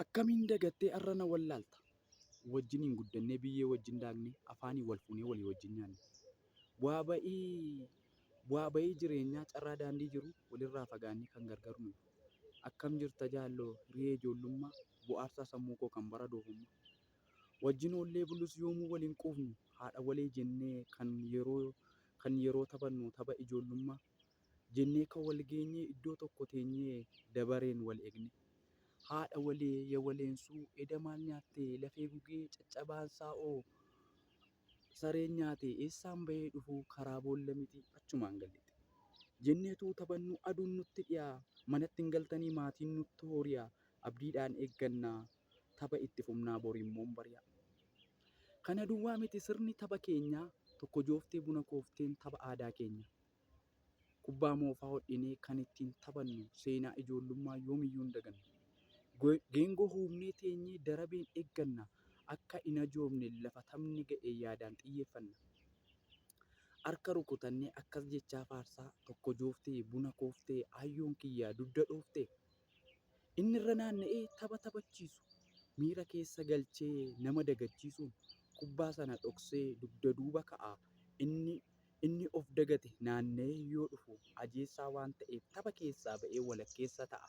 Akkamiin dagattee har'a na wallaalta? Wajjiniin guddannee biyyee wajjin daaknee afaanii wal fuunee walii wajjin nyaanne. Bu'aa bahii jireenyaa carraa daandii jiru walirraa fagaannee kan gargar nuyi. Akkam jirta jaalloo hiriyee ijoollummaa bu'aarsaa sammuu koo kan bara doofummaa. Wajjin oollee bulus yoomuu waliin quufnu haadha walee jennee kan yeroo taphannu tapha ijoollummaa. Jennee kan wal geenyee iddoo tokko teenyee dabareen wal eegne. Haadha walee yaa waleensuu eda maal nyaattee lafee gugee caccabaan saa'oo sareen nyaate eessaan bahee dhufu karaa boolla miti achumaan galleeti. Jenneetuu taphannu aduun nutti dhiyaa manatti hin galtanii maatiin nutti horiyaa abdiidhaan eeggannaa tapha itti fufnaa boriimmoon bari'a. Kana duwwaa miti sirni tapha keenyaa tokko jooftee buna koofteen tapha aadaa keenya. Kubbaa moofaa hodhinee kan ittiin taphannu seenaa ijoollummaa yoomiyyuu hin dagannu. Geengoo humnee teenyee darabeen eegganna akka hin ajoofne lafa taphni ga'e yaadaan xiyyeeffanna. Harka rukutannee akkas jechaa faarsaa tokko jooftee buna kooftee ayyoon kiyyaa dugda dhooftee. Inni irra naanna'ee tapha taphachiisu miira keessa galchee nama dagachiisuun kubbaa sana dhoksee dugda duuba ka'a. Inni of dagate naanna'ee yoo dhufu ajeessaa waan ta'eef tapha keessaa ba'ee walakkeessa ta'a.